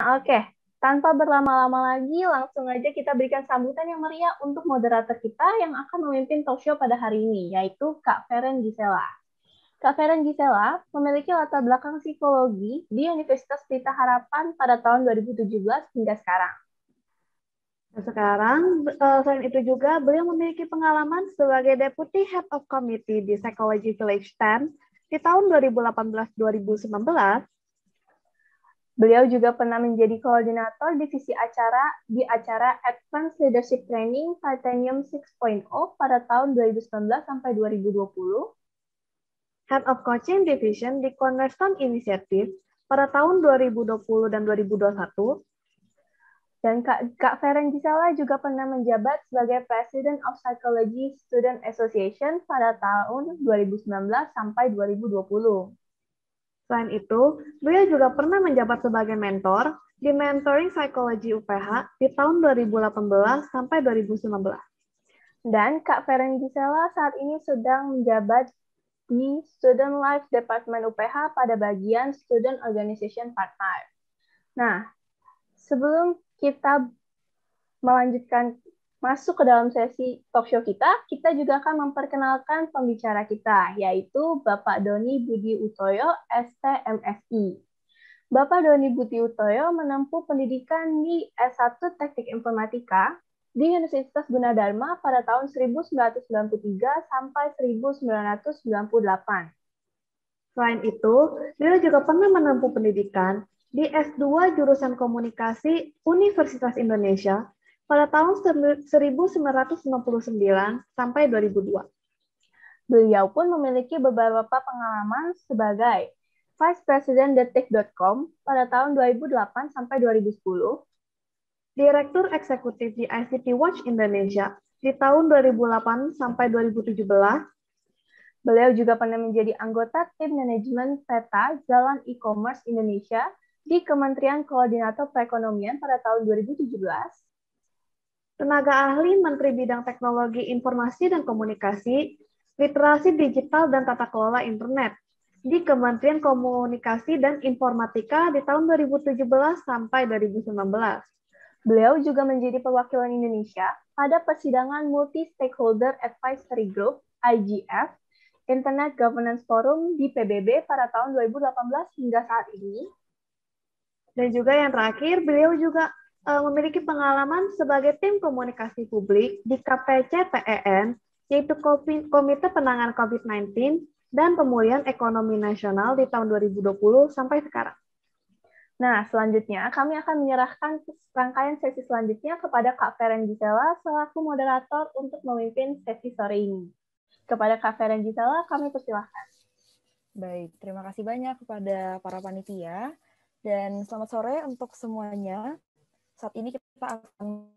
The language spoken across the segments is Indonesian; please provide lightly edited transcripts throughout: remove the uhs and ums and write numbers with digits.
Oke, tanpa berlama-lama lagi, langsung aja kita berikan sambutan yang meriah untuk moderator kita yang akan memimpin talk show pada hari ini, yaitu Kak Feren Gisela. Kak Feren Gisela memiliki latar belakang psikologi di Universitas Pelita Harapan pada tahun 2017 hingga sekarang. Sekarang, selain itu juga, beliau memiliki pengalaman sebagai Deputy Head of Committee di Psychology Village 10 di tahun 2018-2019. Beliau juga pernah menjadi koordinator divisi acara di acara Advanced Leadership Training Titanium 6.0 pada tahun 2019 sampai 2020. Head of Coaching Division di Cornerstone Initiative pada tahun 2020 dan 2021. Dan Kak Feren Gisela juga pernah menjabat sebagai President of Psychology Student Association pada tahun 2019 sampai 2020. Selain itu, beliau juga pernah menjabat sebagai mentor di Mentoring Psychology UPH di tahun 2018 sampai 2019. Dan Kak Feren Gisela saat ini sedang menjabat di Student Life Department UPH pada bagian Student Organization Part-Time. Nah, sebelum kita melanjutkan masuk ke dalam sesi talk show kita juga akan memperkenalkan pembicara kita, yaitu Bapak Doni Budi Utoyo, STMSI. Bapak Doni Budi Utoyo menempuh pendidikan di S1 Teknik Informatika di Universitas Gunadarma pada tahun 1993 sampai 1998. Selain itu, beliau juga pernah menempuh pendidikan di S2 jurusan Komunikasi Universitas Indonesia pada tahun 1999 sampai 2002. Beliau pun memiliki beberapa pengalaman sebagai Vice President Detik.com pada tahun 2008 sampai 2010, Direktur Eksekutif di ICT Watch Indonesia di tahun 2008 sampai 2017. Beliau juga pernah menjadi anggota tim manajemen peta Jalan E-commerce Indonesia di Kementerian Koordinator Perekonomian pada tahun 2017. Tenaga ahli Menteri Bidang Teknologi Informasi dan Komunikasi, Literasi Digital dan Tata Kelola Internet di Kementerian Komunikasi dan Informatika di tahun 2017 sampai 2019. Beliau juga menjadi perwakilan Indonesia pada persidangan Multi-Stakeholder Advisory Group, IGF, Internet Governance Forum di PBB pada tahun 2018 hingga saat ini. Dan juga yang terakhir, beliau juga memiliki pengalaman sebagai tim komunikasi publik di KPCPEN, yaitu Komite Penanganan COVID-19 dan Pemulihan Ekonomi Nasional di tahun 2020 sampai sekarang. Nah, selanjutnya kami akan menyerahkan rangkaian sesi selanjutnya kepada Kak Feren Gisela selaku moderator untuk memimpin sesi sore ini. Kepada Kak Feren Gisela, kami persilahkan. Baik, terima kasih banyak kepada para panitia dan selamat sore untuk semuanya. Saat ini kita akan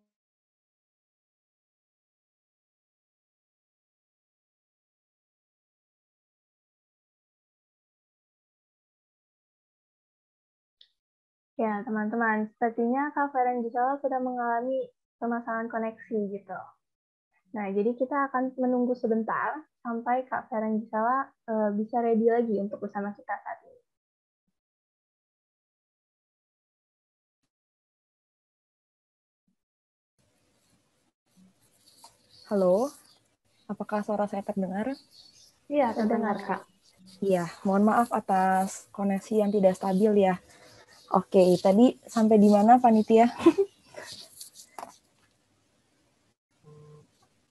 ya, teman-teman, sepertinya Kak Feren Gisela sudah mengalami permasalahan koneksi gitu. Nah, jadi kita akan menunggu sebentar sampai Kak Feren Gisela bisa ready lagi untuk bersama kita saat ini. Halo, apakah suara saya terdengar? Iya, terdengar, Kak. Iya, mohon maaf atas koneksi yang tidak stabil ya. Oke, tadi sampai di mana panitia?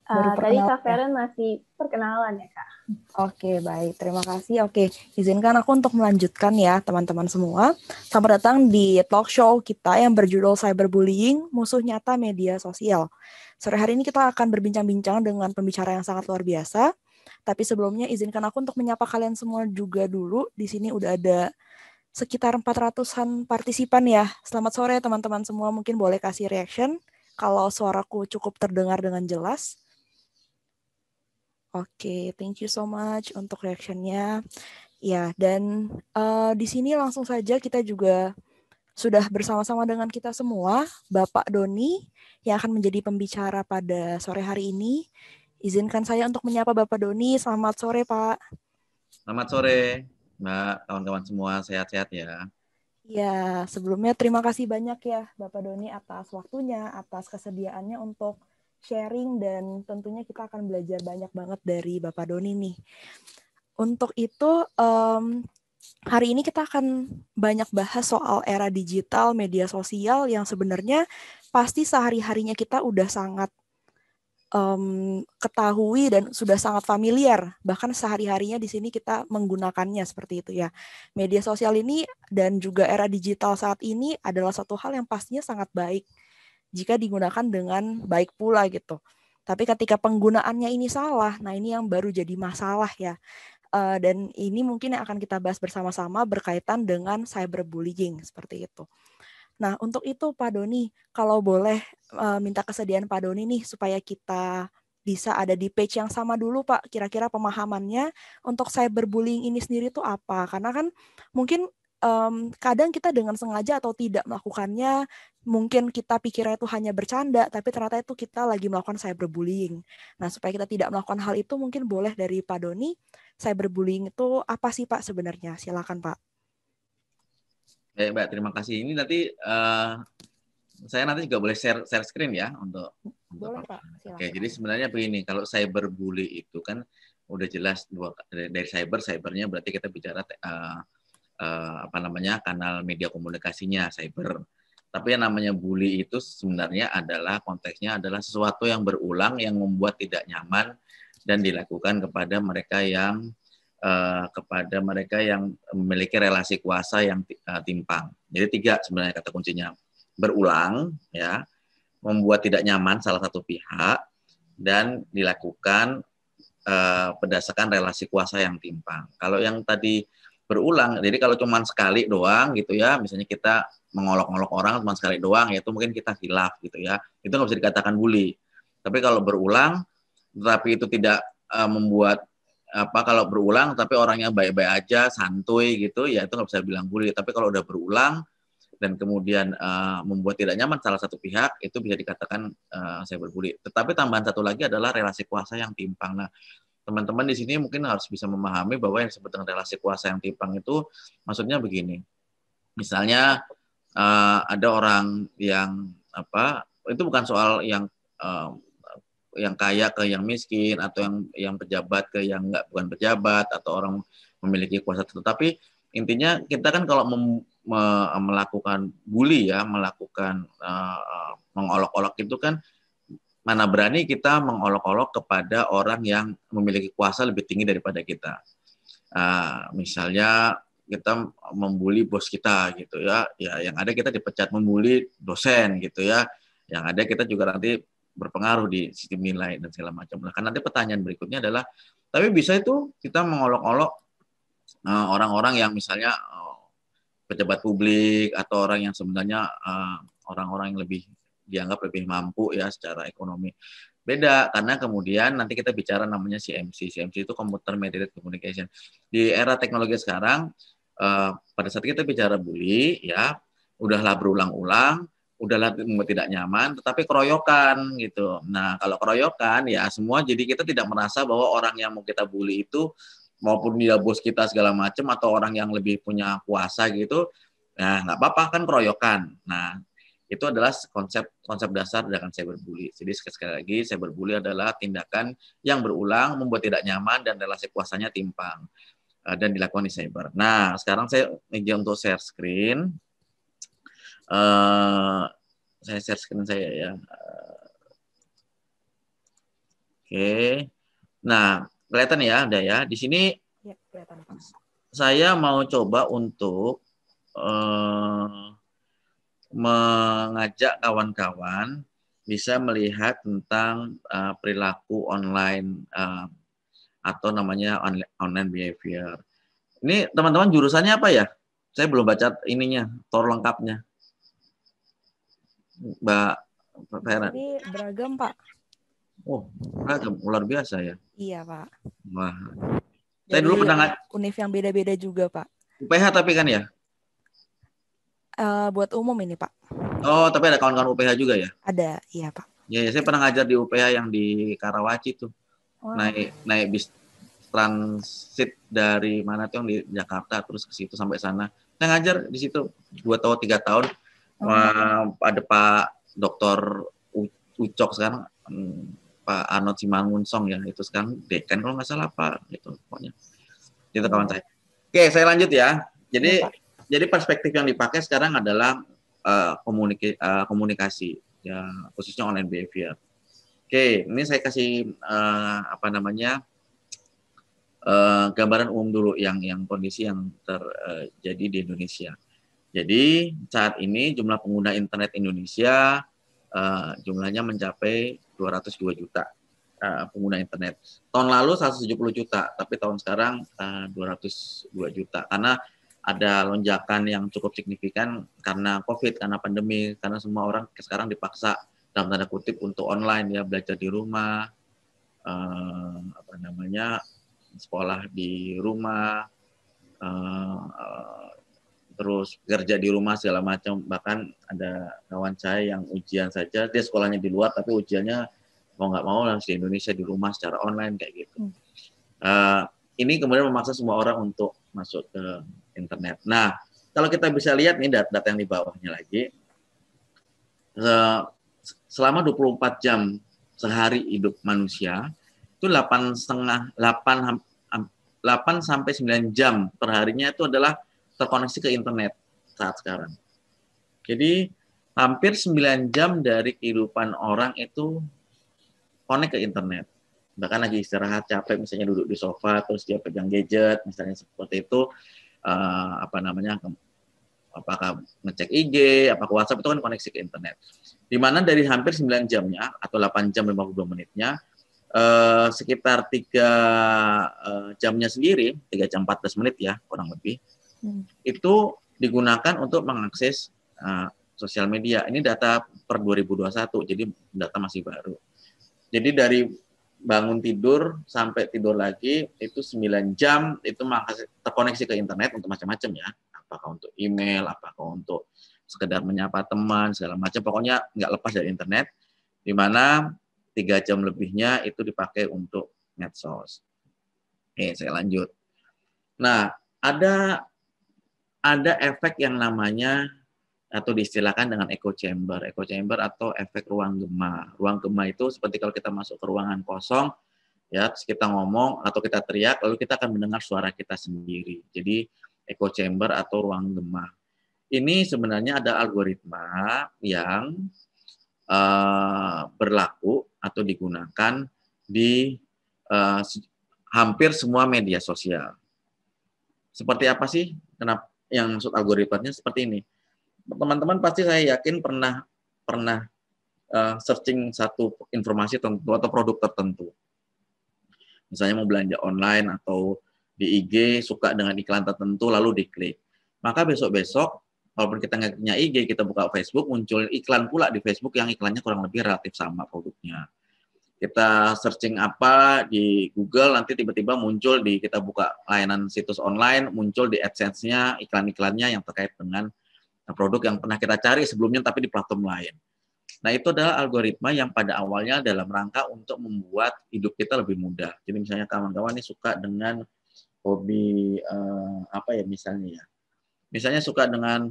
Tadi Kak Feren masih perkenalan ya, Kak? Oke, baik. Terima kasih. Oke, izinkan aku untuk melanjutkan ya, teman-teman semua. Selamat datang di talk show kita yang berjudul Cyberbullying, Musuh Nyata Media Sosial. Sore hari ini kita akan berbincang-bincang dengan pembicara yang sangat luar biasa. Tapi sebelumnya izinkan aku untuk menyapa kalian semua juga dulu. Di sini udah ada sekitar 400-an partisipan ya. Selamat sore teman-teman semua. Mungkin boleh kasih reaction kalau suaraku cukup terdengar dengan jelas. Oke, thank you so much untuk reaction-nya. Ya, dan di sini langsung saja kita juga sudah bersama-sama dengan kita semua, Bapak Doni, yang akan menjadi pembicara pada sore hari ini. Izinkan saya untuk menyapa Bapak Doni. Selamat sore, Pak. Selamat sore, Mbak, kawan-kawan semua. Sehat-sehat ya. Ya, sebelumnya terima kasih banyak ya Bapak Doni atas waktunya, atas kesediaannya untuk sharing dan tentunya kita akan belajar banyak banget dari Bapak Doni nih. Untuk itu, hari ini kita akan banyak bahas soal era digital, media sosial yang sebenarnya pasti sehari-harinya kita udah sangat ketahui dan sudah sangat familiar, bahkan sehari-harinya di sini kita menggunakannya seperti itu ya. Media sosial ini dan juga era digital saat ini adalah satu hal yang pastinya sangat baik jika digunakan dengan baik pula gitu. Tapi ketika penggunaannya ini salah, nah ini yang baru jadi masalah ya. Dan ini mungkin yang akan kita bahas bersama-sama berkaitan dengan cyberbullying seperti itu. Nah, untuk itu Pak Doni, kalau boleh minta kesediaan Pak Doni nih supaya kita bisa ada di page yang sama dulu Pak, kira-kira pemahamannya untuk cyberbullying ini sendiri itu apa? Karena kan mungkin kadang kita dengan sengaja atau tidak melakukannya, mungkin kita pikirnya itu hanya bercanda, tapi ternyata itu kita lagi melakukan cyberbullying. Nah, supaya kita tidak melakukan hal itu, mungkin boleh dari Pak Doni, cyberbullying itu apa sih Pak sebenarnya? Silakan Pak. Baik, Mbak, terima kasih. Ini nanti saya nanti juga boleh share screen ya untuk boleh Pak. Silakan. Oke, jadi sebenarnya begini, kalau cyberbully itu kan udah jelas dari cybernya berarti kita bicara apa namanya kanal media komunikasinya cyber. Tapi yang namanya bully itu sebenarnya adalah konteksnya adalah sesuatu yang berulang yang membuat tidak nyaman dan dilakukan kepada mereka yang memiliki relasi kuasa yang timpang. Jadi 3 sebenarnya kata kuncinya. Berulang, ya, membuat tidak nyaman salah satu pihak, dan dilakukan berdasarkan relasi kuasa yang timpang. Kalau yang tadi berulang, jadi kalau cuma sekali doang gitu ya, misalnya kita mengolok-olok orang cuma sekali doang, ya itu mungkin kita khilaf gitu ya, itu nggak bisa dikatakan bully. Tapi kalau berulang, tetapi itu tidak membuat kalau berulang tapi orangnya baik-baik aja, santuy gitu, ya itu nggak bisa bilang bully. Tapi kalau udah berulang dan kemudian membuat tidak nyaman salah satu pihak, itu bisa dikatakan cyberbully. Tetapi tambahan satu lagi adalah relasi kuasa yang timpang. Nah, teman-teman di sini mungkin harus bisa memahami bahwa yang disebut dengan relasi kuasa yang timpang itu maksudnya begini. Misalnya ada orang yang itu bukan soal yang kaya ke yang miskin, atau yang pejabat ke yang bukan pejabat, atau orang memiliki kuasa tertentu. Tapi intinya kita kan kalau melakukan bully ya, melakukan mengolok-olok itu kan mana berani kita mengolok-olok kepada orang yang memiliki kuasa lebih tinggi daripada kita. Misalnya kita membuli bos kita gitu ya, yang ada kita dipecat, membuli dosen gitu ya, yang ada kita juga nanti berpengaruh di sistem nilai dan segala macam. Nah, kan nanti pertanyaan berikutnya adalah, tapi bisa itu kita mengolok-olok orang-orang yang misalnya pejabat publik atau orang yang sebenarnya orang-orang yang dianggap lebih mampu ya secara ekonomi. Beda, karena kemudian nanti kita bicara namanya CMC. CMC itu Computer Mediated Communication. Di era teknologi sekarang, pada saat kita bicara bully, ya udahlah berulang-ulang, udahlah membuat tidak nyaman, tetapi keroyokan gitu. Nah, kalau keroyokan ya semua, jadi kita tidak merasa bahwa orang yang mau kita bully itu maupun dia bos kita segala macam atau orang yang lebih punya kuasa gitu, nah nggak apa-apa kan keroyokan. Nah, itu adalah konsep dasar dengan cyberbully. Jadi sekali lagi, cyberbully adalah tindakan yang berulang, membuat tidak nyaman dan relasi kuasanya timpang dan dilakukan di cyber. Nah, sekarang saya izin untuk share screen. Saya share screen saya ya. Oke. Nah, kelihatan ya, ada ya. Di sini ya, kelihatan, Pak. Saya mau coba untuk mengajak kawan-kawan bisa melihat tentang perilaku online atau namanya online behavior. Ini teman-teman jurusannya apa ya? Saya belum baca ininya, tor lengkapnya. Mbak Fera. Ini beragam, Pak. Oh, beragam, luar biasa ya. Iya, Pak. Wah. Dari Saya dulu pernah univ yang beda-beda juga, Pak. UPH tapi kan ya? Buat umum ini, Pak. Oh, tapi ada kawan-kawan UPH juga ya? Ada, iya, Pak. Ya, saya pernah ngajar di UPH yang di Karawaci tuh. Naik bis transit dari mana tuh, yang di Jakarta terus ke situ sampai sana. Saya ngajar di situ 2 tahun 3 tahun. Ada Pak Dr. Ucok sekarang, Pak Arnold Simangunsong ya, itu sekarang dekan kalau nggak salah Pak, gitu pokoknya. Itu kawan saya. Oke, saya lanjut ya. Jadi perspektif yang dipakai sekarang adalah komunikasi ya, khususnya online behavior. Oke, ini saya kasih gambaran umum dulu yang kondisi yang terjadi di Indonesia. Jadi saat ini jumlah pengguna internet Indonesia jumlahnya mencapai 202 juta pengguna internet. Tahun lalu 170 juta, tapi tahun sekarang 202 juta. Karena ada lonjakan yang cukup signifikan karena COVID, karena pandemi, karena semua orang sekarang dipaksa dalam tanda kutip untuk online ya, belajar di rumah, sekolah di rumah, terus kerja di rumah segala macam. Bahkan ada kawan saya yang ujian saja, dia sekolahnya di luar tapi ujiannya mau nggak mau harus di Indonesia di rumah secara online kayak gitu. Ini kemudian memaksa semua orang untuk masuk ke internet. Nah, kalau kita bisa lihat nih data yang di bawahnya lagi, selama 24 jam sehari hidup manusia itu 8 sampai 9 jam perharinya itu adalah terkoneksi ke internet saat sekarang. Jadi hampir 9 jam dari kehidupan orang itu connect ke internet. Bahkan lagi istirahat capek misalnya duduk di sofa terus dia pegang gadget misalnya seperti itu, apakah ngecek IG, apakah WhatsApp, itu kan koneksi ke internet. Di mana dari hampir 9 jamnya atau 8 jam 52 menitnya, sekitar 3 jamnya sendiri, 3 jam 14 menit ya kurang lebih, itu digunakan untuk mengakses sosial media. Ini data per 2021, jadi data masih baru. Jadi dari bangun tidur sampai tidur lagi itu 9 jam itu terkoneksi ke internet untuk macam-macam ya. Apakah untuk email, apakah untuk sekedar menyapa teman, segala macam. Pokoknya nggak lepas dari internet, di mana 3 jam lebihnya itu dipakai untuk medsos. Oke, saya lanjut. Nah, ada efek yang namanya atau diistilahkan dengan echo chamber atau efek ruang gema. Ruang gema itu seperti kalau kita masuk ke ruangan kosong, ya, terus kita ngomong atau kita teriak, lalu kita akan mendengar suara kita sendiri. Jadi echo chamber atau ruang gema. Ini sebenarnya ada algoritma yang berlaku atau digunakan di hampir semua media sosial. Seperti apa sih? Kenapa yang maksud algoritmanya seperti ini? Teman-teman pasti saya yakin pernah searching satu informasi tertentu atau produk tertentu. Misalnya mau belanja online atau di IG suka dengan iklan tertentu lalu diklik. Maka besok-besok walaupun kita nggak punya IG, kita buka Facebook, muncul iklan pula di Facebook yang iklannya kurang lebih relatif sama produknya. Kita searching apa di Google, nanti tiba-tiba muncul kita buka layanan situs online, muncul di AdSense-nya iklan-iklannya yang terkait dengan produk yang pernah kita cari sebelumnya tapi di platform lain. Nah, itu adalah algoritma yang pada awalnya dalam rangka untuk membuat hidup kita lebih mudah. Jadi misalnya kawan-kawan ini suka dengan hobi misalnya ya. Misalnya suka dengan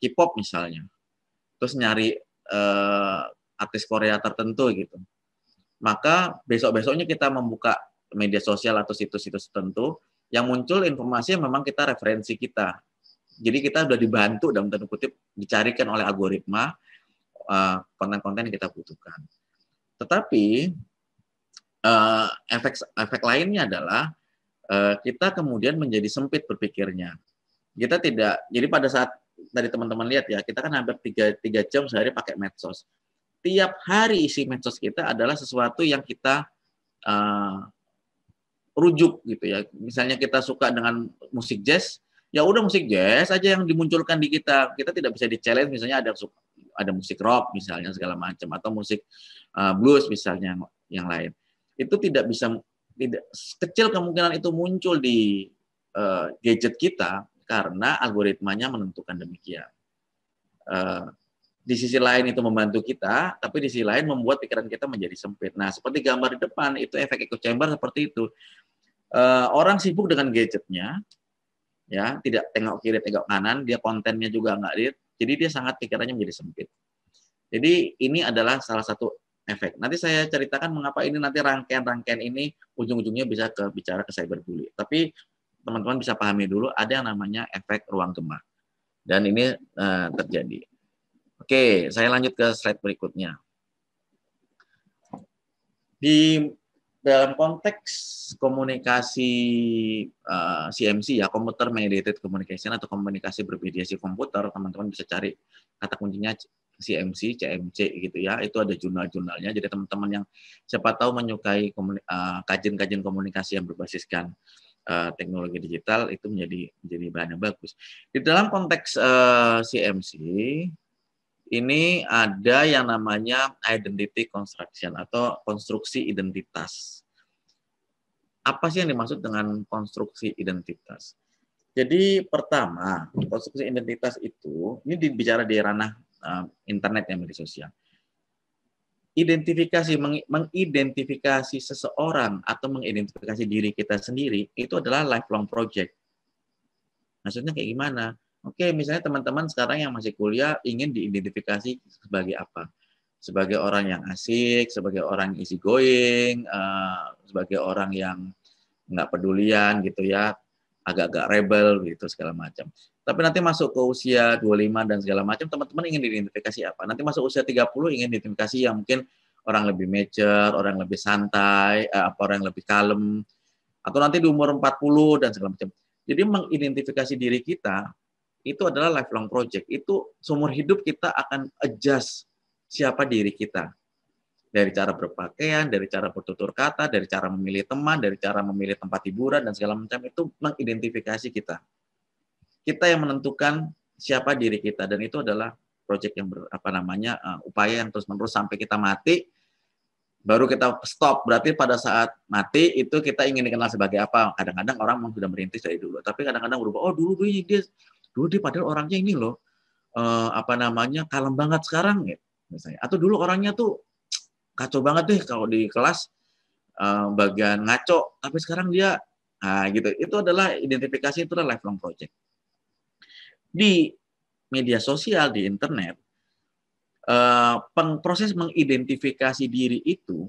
K-pop misalnya. Terus nyari artis Korea tertentu gitu. Maka besok-besoknya kita membuka media sosial atau situs-situs tertentu yang muncul informasi yang memang kita referensi kita. Jadi kita sudah dibantu dalam tanda kutip dicarikan oleh algoritma konten-konten yang kita butuhkan. Tetapi efek lainnya adalah kita kemudian menjadi sempit berpikirnya. Kita tidak. Jadi pada saat dari teman-teman lihat ya, kita kan hampir 3 jam sehari pakai medsos. Tiap hari isi medsos kita adalah sesuatu yang kita rujuk gitu ya. Misalnya kita suka dengan musik jazz, ya udah musik jazz aja yang dimunculkan di kita. Kita tidak bisa di-challenge misalnya ada musik rock misalnya segala macam atau musik blues misalnya yang lain. Itu tidak kecil kemungkinan itu muncul di gadget kita karena algoritmanya menentukan demikian. di sisi lain itu membantu kita, tapi di sisi lain membuat pikiran kita menjadi sempit. Nah, seperti gambar di depan, itu efek echo chamber seperti itu. Orang sibuk dengan gadgetnya, ya, tidak tengok kiri, tengok kanan, dia kontennya juga nggak lihat, jadi dia sangat pikirannya menjadi sempit. Jadi ini adalah salah satu efek. Nanti saya ceritakan mengapa ini nanti rangkaian-rangkaian ini ujung-ujungnya bisa bicara ke cyberbully. Tapi teman-teman bisa pahami dulu ada yang namanya efek ruang gemah. Dan ini terjadi. Oke, saya lanjut ke slide berikutnya. Di dalam konteks komunikasi CMC ya, Computer Mediated Communication atau komunikasi bermediasi komputer, teman-teman bisa cari kata kuncinya CMC, CMC gitu ya. Itu ada jurnal-jurnalnya. Jadi teman-teman yang siapa tahu menyukai kajian-kajian komunikasi yang berbasiskan teknologi digital itu menjadi bahan yang bagus. Di dalam konteks CMC ini ada yang namanya identity construction atau konstruksi identitas. Apa sih yang dimaksud dengan konstruksi identitas? Jadi pertama, konstruksi identitas itu, ini dibicara di ranah internet ya, media sosial. Mengidentifikasi seseorang atau mengidentifikasi diri kita sendiri, itu adalah lifelong project. Maksudnya kayak gimana? Oke, misalnya teman-teman sekarang yang masih kuliah ingin diidentifikasi sebagai apa? Sebagai orang yang asik, sebagai orang easy going, sebagai orang yang nggak pedulian gitu ya, agak-agak rebel gitu segala macam. Tapi nanti masuk ke usia 25 dan segala macam, teman-teman ingin diidentifikasi apa? Nanti masuk usia 30 ingin diidentifikasi yang mungkin orang lebih mature, orang lebih santai, orang yang lebih kalem, atau nanti di umur 40 dan segala macam. Jadi mengidentifikasi diri kita itu adalah lifelong project. Itu seumur hidup kita akan adjust siapa diri kita. Dari cara berpakaian, dari cara bertutur kata, dari cara memilih teman, dari cara memilih tempat hiburan dan segala macam, itu mengidentifikasi kita. Kita yang menentukan siapa diri kita, dan itu adalah project yang upaya yang terus-menerus sampai kita mati. Baru kita stop, berarti pada saat mati itu kita ingin dikenal sebagai apa. Kadang-kadang orang memang sudah merintis dari dulu, tapi kadang-kadang berubah. Oh dulu dia padahal orangnya ini loh, kalem banget sekarang ya, misalnya. Atau dulu orangnya tuh kacau banget deh kalau di kelas bagian ngaco, tapi sekarang dia gitu. Itu adalah identifikasi, itu adalah lifelong project. Di media sosial, di internet, proses mengidentifikasi diri itu,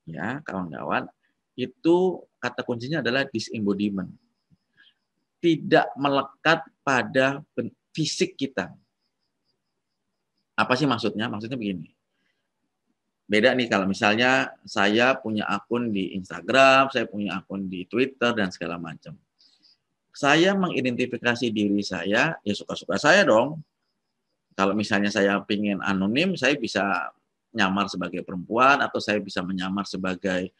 ya kawan-kawan, itu kata kuncinya adalah disembodiment. Tidak melekat pada fisik kita. Apa sih maksudnya? Maksudnya begini. Beda nih kalau misalnya saya punya akun di Instagram, saya punya akun di Twitter, dan segala macam. Saya mengidentifikasi diri saya, ya suka-suka saya dong. Kalau misalnya saya ingin anonim, saya bisa nyamar sebagai perempuan, atau saya bisa menyamar sebagai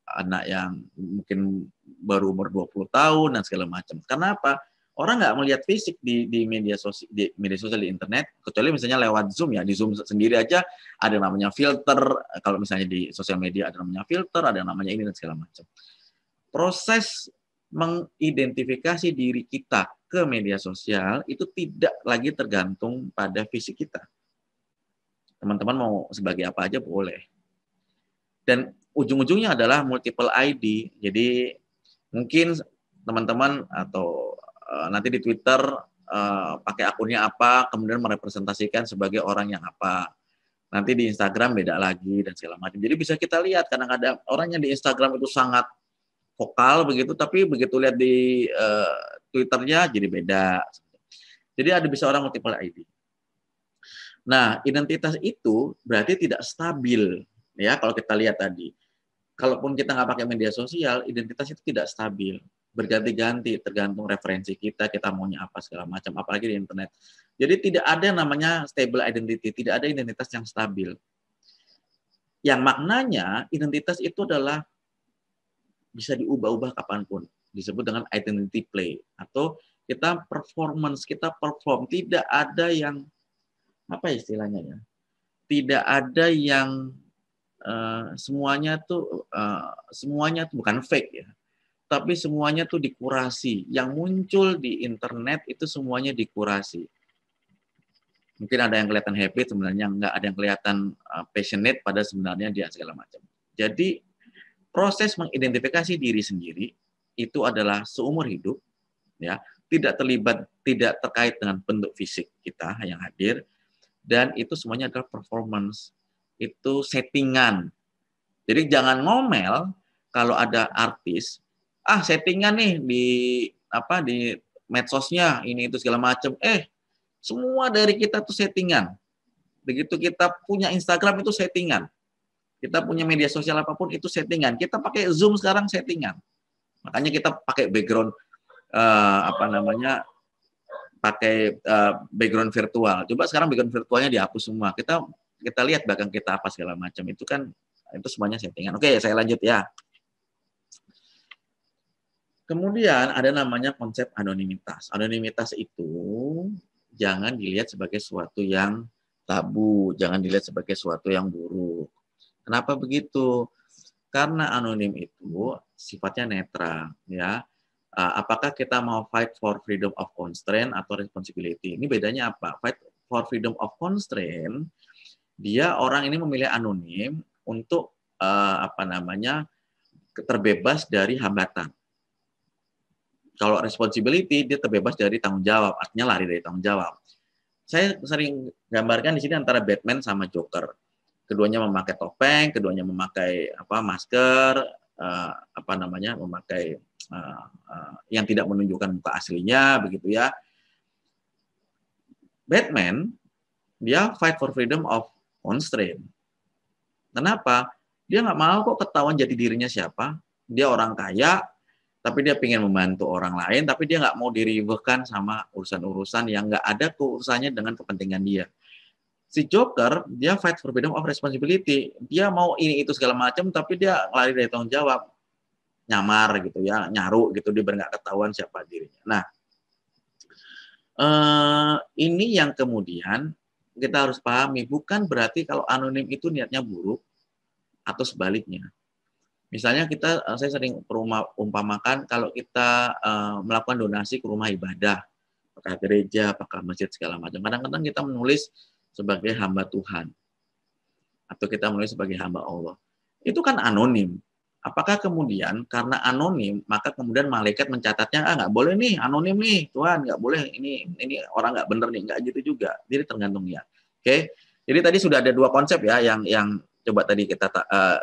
anak yang mungkin baru umur 20 tahun dan segala macam. Karena apa? Orang nggak melihat fisik di media sosial, di internet, kecuali misalnya lewat Zoom ya. Di Zoom sendiri aja ada namanya filter. Kalau misalnya di sosial media ada namanya filter, ada namanya ini dan segala macam. Proses mengidentifikasi diri kita ke media sosial itu tidak lagi tergantung pada fisik kita. Teman-teman mau sebagai apa aja boleh. Dan ujung-ujungnya adalah multiple ID. Jadi mungkin teman-teman atau nanti di Twitter pakai akunnya apa, kemudian merepresentasikan sebagai orang yang apa. Nanti di Instagram beda lagi dan segala macam. Jadi bisa kita lihat kadang-kadang orang yang di Instagram itu sangat vokal begitu, tapi begitu lihat di Twitternya jadi beda. Jadi ada bisa orang multiple ID. Nah, identitas itu berarti tidak stabil ya kalau kita lihat tadi. Kalaupun kita nggak pakai media sosial, identitas itu tidak stabil, berganti-ganti tergantung referensi kita maunya apa segala macam, apalagi di internet. Jadi tidak ada namanya stable identity, tidak ada identitas yang stabil. Yang maknanya identitas itu adalah bisa diubah-ubah kapanpun, disebut dengan identity play, atau kita performance, kita perform, tidak ada yang apa istilahnya ya, tidak ada yang semuanya tuh bukan fake ya, tapi semuanya tuh dikurasi. Yang muncul di internet itu semuanya dikurasi. Mungkin ada yang kelihatan happy, sebenarnya enggak, ada yang kelihatan passionate, pada sebenarnya dia segala macam. Jadi proses mengidentifikasi diri sendiri itu adalah seumur hidup, ya, tidak terkait dengan bentuk fisik kita yang hadir, dan itu semuanya adalah performance, itu settingan. Jadi jangan ngomel kalau ada artis, settingan nih di medsosnya ini itu segala macam. Semua dari kita tuh settingan. Begitu kita punya Instagram itu settingan. Kita punya media sosial apapun itu settingan. Kita pakai Zoom sekarang settingan. Makanya kita pakai background pakai background virtual. Coba sekarang background virtualnya dihapus semua. Kita lihat belakang kita apa segala macam. Itu semuanya settingan. Oke, saya lanjut ya. Kemudian ada namanya konsep anonimitas. Anonimitas itu jangan dilihat sebagai sesuatu yang tabu, jangan dilihat sebagai sesuatu yang buruk. Kenapa begitu? Karena anonim itu sifatnya netral, ya. Apakah kita mau fight for freedom of constraint atau responsibility? Ini bedanya apa? Fight for freedom of constraint, dia orang ini memilih anonim untuk terbebas dari hambatan. Kalau responsibility, dia terbebas dari tanggung jawab, artinya lari dari tanggung jawab. Saya sering gambarkan di sini antara Batman sama Joker. Keduanya memakai topeng, keduanya memakai masker, memakai yang tidak menunjukkan muka aslinya, begitu ya. Batman, dia fight for freedom of constraint. Kenapa? Dia nggak mau kok ketahuan jadi dirinya siapa. Dia orang kaya, tapi dia ingin membantu orang lain, tapi dia nggak mau diribetkan sama urusan-urusan yang nggak ada urusannya dengan kepentingan dia. Si Joker, dia fight for freedom of responsibility. Dia mau ini itu segala macam, tapi dia lari dari tanggung jawab, nyamar gitu ya, nyaru gitu, dia nggak ketahuan siapa dirinya. Nah, ini yang kemudian kita harus pahami, bukan berarti kalau anonim itu niatnya buruk atau sebaliknya. Misalnya saya sering umpamakan kalau kita melakukan donasi ke rumah ibadah, apakah gereja, apakah masjid segala macam. Kadang-kadang kita menulis sebagai hamba Tuhan, atau kita menulis sebagai hamba Allah. Itu kan anonim. Apakah kemudian karena anonim maka kemudian malaikat mencatatnya nggak boleh nih anonim nih Tuhan, nggak boleh ini orang nggak bener nih, nggak gitu juga. Jadi tergantung niat. Oke. Jadi tadi sudah ada dua konsep ya yang coba tadi kita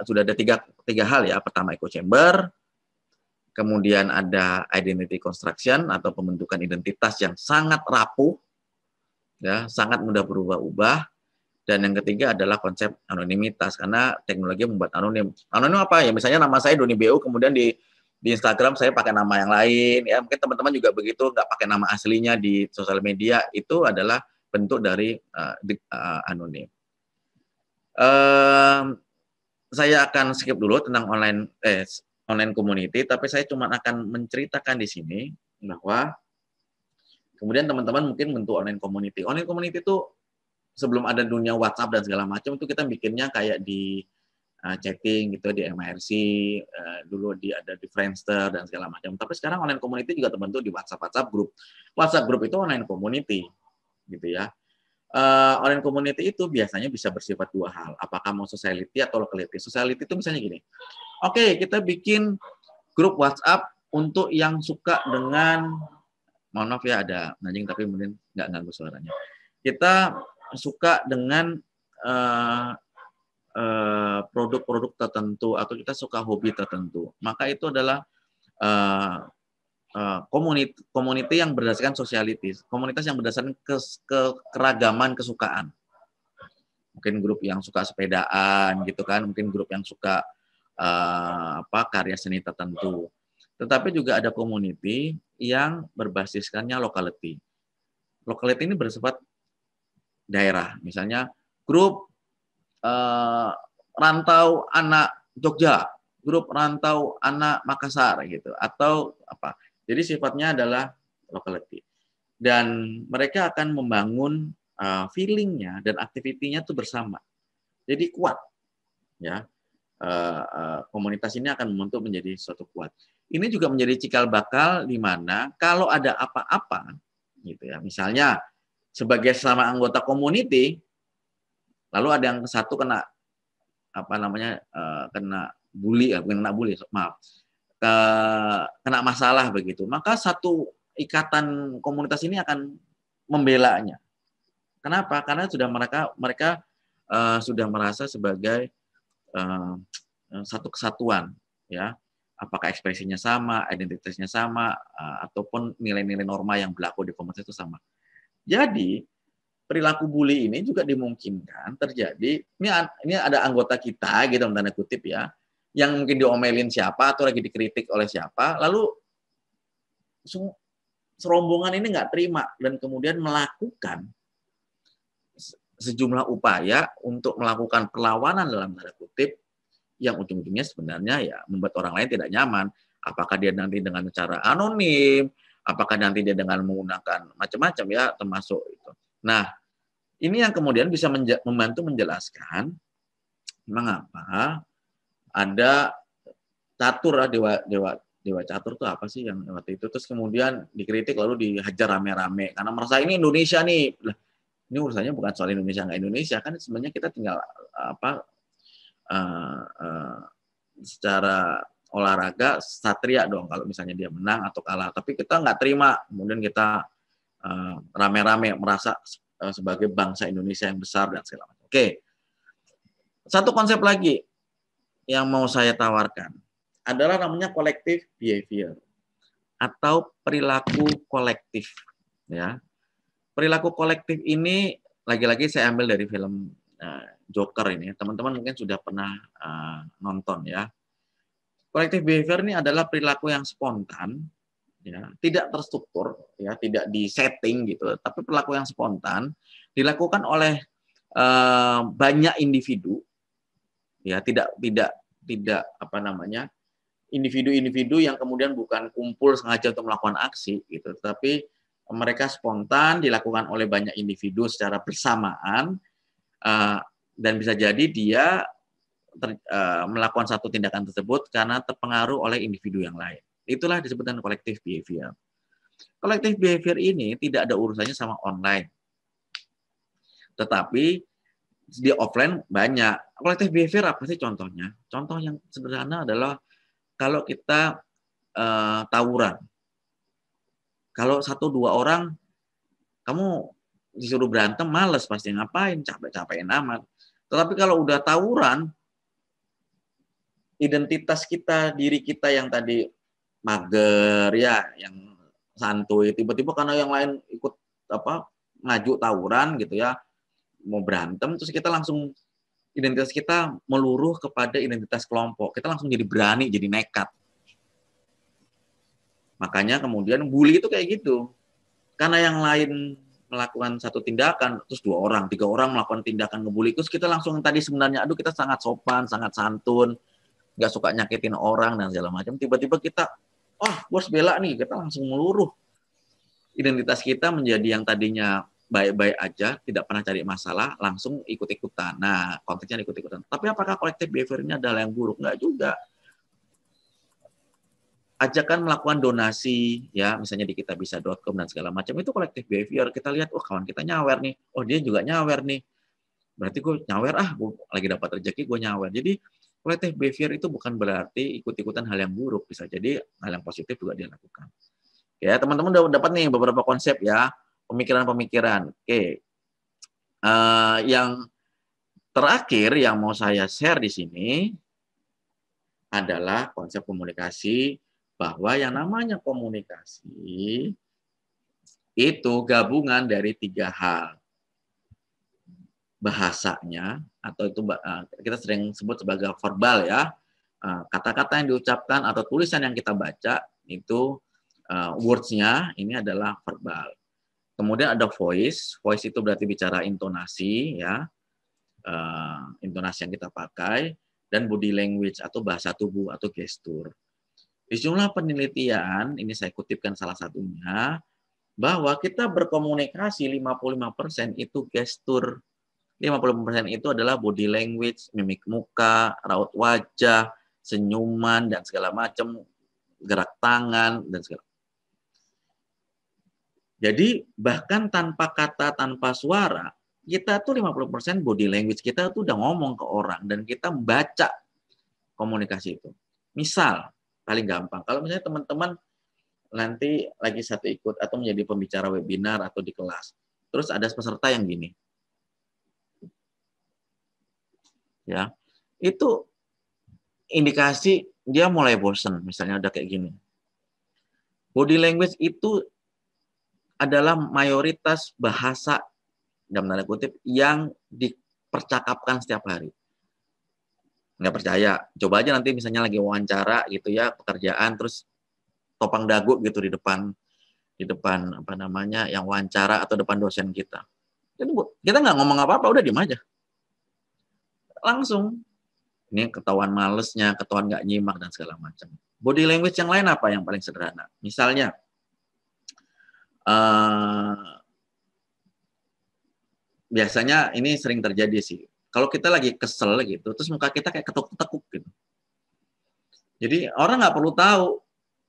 sudah ada tiga hal ya. Pertama echo chamber, kemudian ada identity construction atau pembentukan identitas yang sangat rapuh, ya, sangat mudah berubah-ubah. Dan yang ketiga adalah konsep anonimitas, karena teknologi membuat anonim. Anonim apa ya? Misalnya nama saya Doni BU, kemudian di Instagram saya pakai nama yang lain. Ya, mungkin teman-teman juga begitu, nggak pakai nama aslinya di sosial media. Itu adalah bentuk dari anonim. Saya akan skip dulu tentang online community, tapi saya cuma akan menceritakan di sini bahwa kemudian teman-teman mungkin bentuk online community. Online community itu sebelum ada dunia WhatsApp dan segala macam, itu kita bikinnya kayak di chatting gitu, di MIRC, dulu ada di Friendster dan segala macam. Tapi sekarang online community juga terbentuk di WhatsApp group. WhatsApp group itu online community, gitu ya. Online community itu biasanya bisa bersifat dua hal, apakah mau sociality atau locality. Sociality itu misalnya gini, oke, kita bikin grup WhatsApp untuk yang suka dengan, mohon maaf ya ada anjing tapi mungkin nggak ganggu suaranya. Kita suka dengan produk-produk tertentu atau kita suka hobi tertentu, maka itu adalah community yang berdasarkan sociality, komunitas yang berdasarkan keragaman kesukaan. Mungkin grup yang suka sepedaan gitu kan, mungkin grup yang suka karya seni tertentu. Tetapi juga ada community yang berbasiskannya locality. Locality ini bersifat daerah, misalnya grup rantau anak Jogja, grup rantau anak Makassar gitu, atau apa. Jadi sifatnya adalah locality. Dan mereka akan membangun feeling-nya dan aktivitinya itu bersama. Jadi kuat, ya. Komunitas ini akan membentuk menjadi suatu kuat. Ini juga menjadi cikal bakal di mana kalau ada apa-apa, gitu ya. Misalnya sebagai sesama anggota community, lalu ada yang satu kena kena bully, maaf, kena masalah begitu, maka satu ikatan komunitas ini akan membelanya. Kenapa? Karena sudah mereka sudah merasa sebagai satu kesatuan, ya. Apakah ekspresinya sama, identitasnya sama, ataupun nilai-nilai norma yang berlaku di komunitas itu sama. Jadi perilaku bully ini juga dimungkinkan terjadi. Ini ada anggota kita, gitu tanda kutip ya, yang mungkin diomelin siapa atau lagi dikritik oleh siapa, lalu serombongan ini nggak terima dan kemudian melakukan sejumlah upaya untuk melakukan perlawanan dalam tanda kutip, yang ujung-ujungnya sebenarnya ya membuat orang lain tidak nyaman. Apakah dia nanti dengan cara anonim, apakah nanti dia dengan menggunakan macam-macam ya, termasuk itu. Nah, ini yang kemudian bisa membantu menjelaskan mengapa ada catur, dewa catur itu apa sih yang waktu itu, terus kemudian dikritik lalu dihajar rame-rame karena merasa ini Indonesia nih. Ini urusannya bukan soal Indonesia nggak Indonesia, kan sebenarnya kita tinggal secara olahraga satria dong kalau misalnya dia menang atau kalah, tapi kita nggak terima, kemudian kita rame-rame merasa sebagai bangsa Indonesia yang besar dan segala macam. Oke, satu konsep lagi yang mau saya tawarkan adalah namanya collective behavior atau perilaku kolektif, ya. Perilaku kolektif ini lagi-lagi saya ambil dari film Joker ini. Teman-teman mungkin sudah pernah nonton ya. Collective behavior ini adalah perilaku yang spontan, ya, tidak terstruktur, ya, tidak disetting gitu, tapi perilaku yang spontan dilakukan oleh banyak individu, ya, tidak individu-individu yang kemudian bukan kumpul sengaja untuk melakukan aksi gitu, tapi mereka spontan dilakukan oleh banyak individu secara bersamaan, dan bisa jadi dia melakukan satu tindakan tersebut karena terpengaruh oleh individu yang lain. Itulah disebutkan collective behavior. Collective behavior ini tidak ada urusannya sama online, tetapi di offline banyak. Collective behavior apa sih contohnya? Contoh yang sederhana adalah kalau kita tawuran. Kalau 1-2 orang, kamu disuruh berantem, males pasti, ngapain, capek-capekin amat. Tetapi kalau udah tawuran, identitas kita, diri kita yang tadi mager, ya, yang santuy, tiba-tiba karena yang lain ikut ngaju tawuran gitu ya, mau berantem, terus kita langsung identitas kita meluruh kepada identitas kelompok. Kita langsung jadi berani, jadi nekat. Makanya kemudian bully itu kayak gitu. Karena yang lain melakukan satu tindakan, terus 2 orang, 3 orang melakukan tindakan ngebully, terus kita langsung tadi sebenarnya, kita sangat sopan, sangat santun, nggak suka nyakitin orang dan segala macam. Tiba-tiba kita, bos bela nih, kita langsung meluruh. Identitas kita menjadi yang tadinya baik-baik aja, tidak pernah cari masalah, langsung ikut-ikutan. Nah, konteksnya ikut-ikutan. Tapi apakah collective behavior ini adalah yang buruk? Nggak juga. Ajakan melakukan donasi, ya, misalnya di kitabisa.com dan segala macam, itu collective behavior. Kita lihat, kawan kita nyawer nih, dia juga nyawer nih. Berarti gue nyawer, gue lagi dapat rezeki, gue nyawer. Jadi collective behavior itu bukan berarti ikut-ikutan hal yang buruk, bisa jadi hal yang positif juga dia lakukan. Ya, teman-teman udah dapat nih beberapa konsep ya, pemikiran-pemikiran. Oke. Yang terakhir yang mau saya share di sini adalah konsep komunikasi, bahwa yang namanya komunikasi itu gabungan dari 3 hal. Bahasanya, atau itu kita sering sebut sebagai verbal ya, kata-kata yang diucapkan atau tulisan yang kita baca itu words-nya ini adalah verbal. Kemudian ada voice itu berarti bicara intonasi ya, intonasi yang kita pakai, dan body language atau bahasa tubuh atau gestur. Di sejumlah penelitian, ini saya kutipkan salah satunya, bahwa kita berkomunikasi 55% itu gestur, 50% itu adalah body language, mimik muka, raut wajah, senyuman, dan segala macam, gerak tangan, dan segala. Jadi bahkan tanpa kata, tanpa suara, kita tuh 50% body language kita tuh udah ngomong ke orang dan kita membaca komunikasi itu. Misal, paling gampang, kalau misalnya teman-teman nanti lagi satu ikut atau menjadi pembicara webinar atau di kelas, terus ada peserta yang gini, ya, itu indikasi dia mulai bosen, misalnya ada kayak gini. Body language itu adalah mayoritas bahasa dalam tanda kutip yang dipercakapkan setiap hari. Nggak percaya, coba aja nanti misalnya lagi wawancara gitu ya, pekerjaan, terus topang dagu gitu di depan apa namanya yang wawancara atau depan dosen kita. Kita nggak ngomong apa-apa, udah diem aja. Langsung. Ini ketahuan malesnya, ketahuan nggak nyimak dan segala macam. Body language yang lain apa yang paling sederhana? Misalnya, biasanya ini sering terjadi sih. Kalau kita lagi kesel gitu, terus muka kita kayak ketekuk-ketekuk gitu. Jadi orang nggak perlu tahu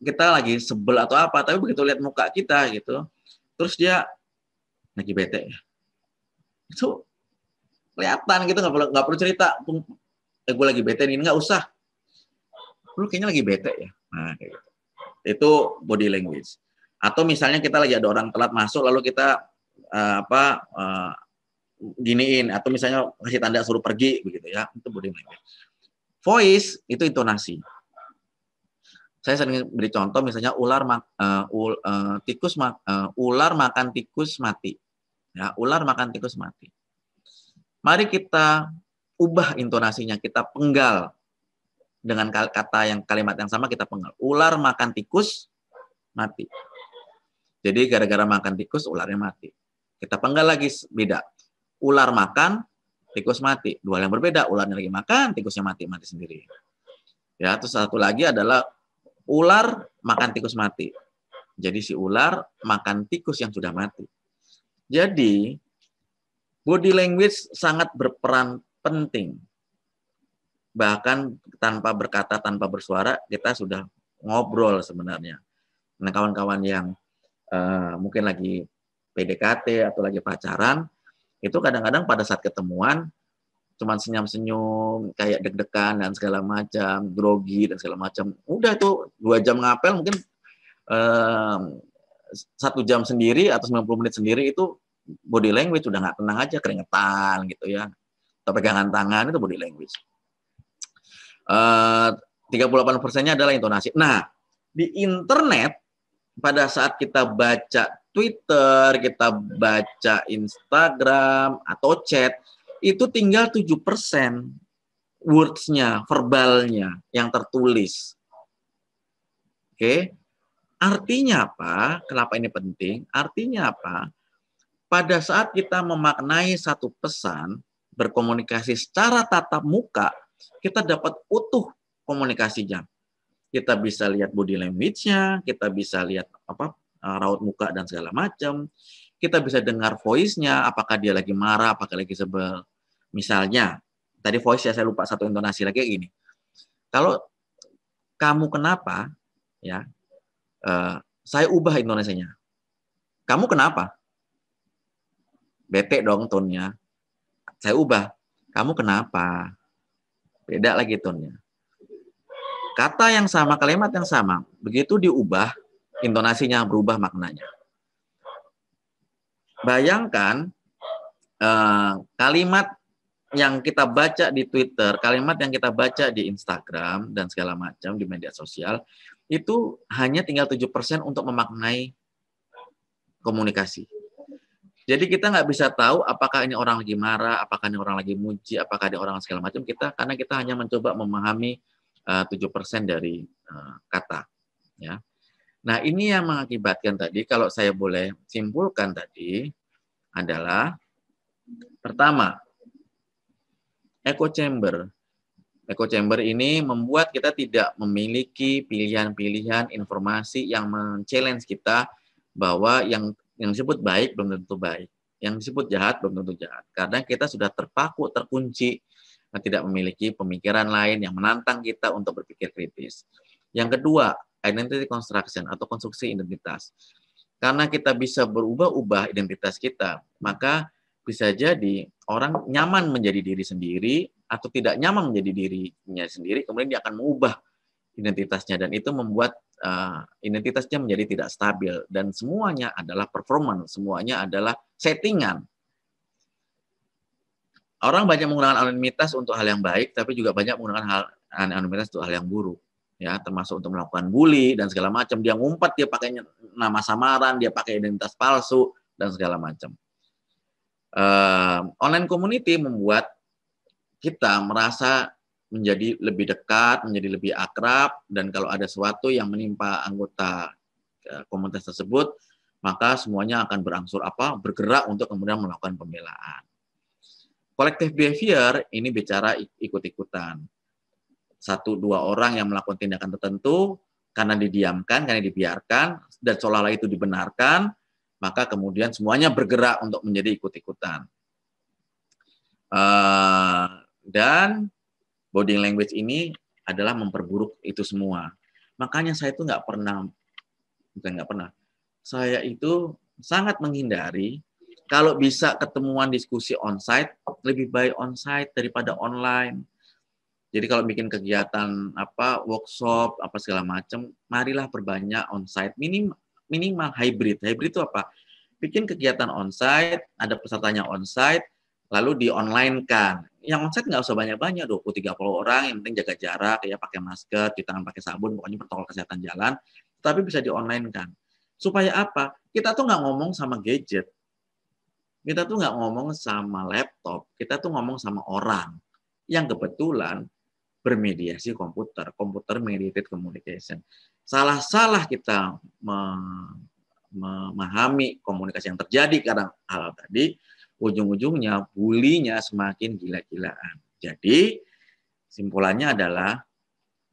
kita lagi sebel atau apa, tapi begitu lihat muka kita gitu, terus dia lagi bete ya. Itu kelihatan gitu, nggak perlu cerita. Gue lagi bete nih, nggak usah. Lu kayaknya lagi bete ya. Nah, kayak gitu. Itu body language. Atau misalnya kita lagi ada orang telat masuk, lalu kita giniin, atau misalnya kasih tanda suruh pergi begitu ya, itu body language. Voice itu intonasi. Saya sering beri contoh misalnya ular makan tikus mati. Ya, ular makan tikus mati. Mari kita ubah intonasinya, kita penggal dengan kata yang kalimat yang sama, kita penggal. Ular makan tikus mati. Jadi gara-gara makan tikus ularnya mati. Kita penggal lagi beda. Ular makan tikus mati. Dua yang berbeda. Ularnya lagi makan, tikusnya mati sendiri. Ya, terus satu lagi adalah ular makan tikus mati. Jadi si ular makan tikus yang sudah mati. Jadi body language sangat berperan penting. Bahkan tanpa berkata, tanpa bersuara, kita sudah ngobrol sebenarnya. Nah, kawan-kawan yang mungkin lagi PDKT atau lagi pacaran, itu kadang-kadang pada saat ketemuan, cuman senyum-senyum, kayak deg-degan dan segala macam, grogi dan segala macam. Udah tuh 2 jam ngapel, mungkin 1 jam sendiri atau 90 menit sendiri, itu body language udah nggak tenang aja, keringetan gitu ya. Atau pegangan tangan, itu body language. 38%-nya adalah intonasi. Nah, di internet, pada saat kita baca Twitter, kita baca Instagram, atau chat, itu tinggal 7% words-nya, verbalnya, yang tertulis. Oke? Artinya apa? Kenapa ini penting? Artinya apa? Pada saat kita memaknai satu pesan, berkomunikasi secara tatap muka, kita dapat utuh komunikasinya. Kita bisa lihat body language-nya, kita bisa lihat raut muka dan segala macam. Kita bisa dengar voice-nya, apakah dia lagi marah, apakah lagi sebel. Misalnya, tadi voice ya, saya lupa satu intonasi lagi gini. Kalau kamu kenapa, ya, saya ubah intonasinya. Kamu kenapa? Bete dong tone-nya. Saya ubah. Kamu kenapa? Beda lagi tone-nya. Kata yang sama, kalimat yang sama, begitu diubah, intonasinya berubah maknanya. Bayangkan kalimat yang kita baca di Twitter, kalimat yang kita baca di Instagram, dan segala macam di media sosial, itu hanya tinggal 7% untuk memaknai komunikasi. Jadi kita nggak bisa tahu apakah ini orang lagi marah, apakah ini orang lagi muji, apakah ada orang segala macam, karena kita hanya mencoba memahami 7% dari kata. Ya. Nah, ini yang mengakibatkan tadi, kalau saya boleh simpulkan tadi, adalah pertama, echo chamber. Echo chamber ini membuat kita tidak memiliki pilihan-pilihan informasi yang men-challenge kita bahwa yang disebut baik belum tentu baik, yang disebut jahat belum tentu jahat. Karena kita sudah terpaku, terkunci, tidak memiliki pemikiran lain yang menantang kita untuk berpikir kritis. Yang kedua, identity construction atau konstruksi identitas. Karena kita bisa berubah-ubah identitas kita, maka bisa jadi orang nyaman menjadi diri sendiri atau tidak nyaman menjadi dirinya sendiri, kemudian dia akan mengubah identitasnya, dan itu membuat identitasnya menjadi tidak stabil, dan semuanya adalah performance, semuanya adalah settingan. Orang banyak menggunakan anonimitas untuk hal yang baik, tapi juga banyak menggunakan anonimitas untuk hal yang buruk, ya, termasuk untuk melakukan bully dan segala macam. Dia ngumpet, dia pakai nama samaran, dia pakai identitas palsu dan segala macam. Online community membuat kita merasa menjadi lebih dekat, menjadi lebih akrab, dan kalau ada sesuatu yang menimpa anggota komunitas tersebut, maka semuanya akan bergerak untuk kemudian melakukan pembelaan. Collective behavior ini bicara ikut-ikutan. 1-2 orang yang melakukan tindakan tertentu, karena didiamkan, karena dibiarkan, dan seolah-olah itu dibenarkan, maka kemudian semuanya bergerak untuk menjadi ikut-ikutan. Dan body language ini adalah memperburuk itu semua. Makanya saya itu saya itu sangat menghindari, kalau bisa ketemuan diskusi onsite, lebih baik onsite daripada online. Jadi kalau bikin kegiatan workshop segala macam, marilah perbanyak onsite, minimal hybrid. Hybrid itu apa? Bikin kegiatan onsite, ada pesertanya onsite, lalu di-online-kan. Yang onsite nggak usah banyak-banyak, 20-30 orang, yang penting jaga jarak, ya pakai masker, cuci tangan pakai sabun, pokoknya protokol kesehatan jalan, tapi bisa di-online-kan. Supaya apa? Kita tuh nggak ngomong sama gadget, kita tuh nggak ngomong sama laptop, kita tuh ngomong sama orang yang kebetulan bermediasi computer mediated communication. Salah-salah kita memahami komunikasi yang terjadi karena hal tadi, ujung-ujungnya bully-nya semakin gila-gilaan. Jadi, simpulannya adalah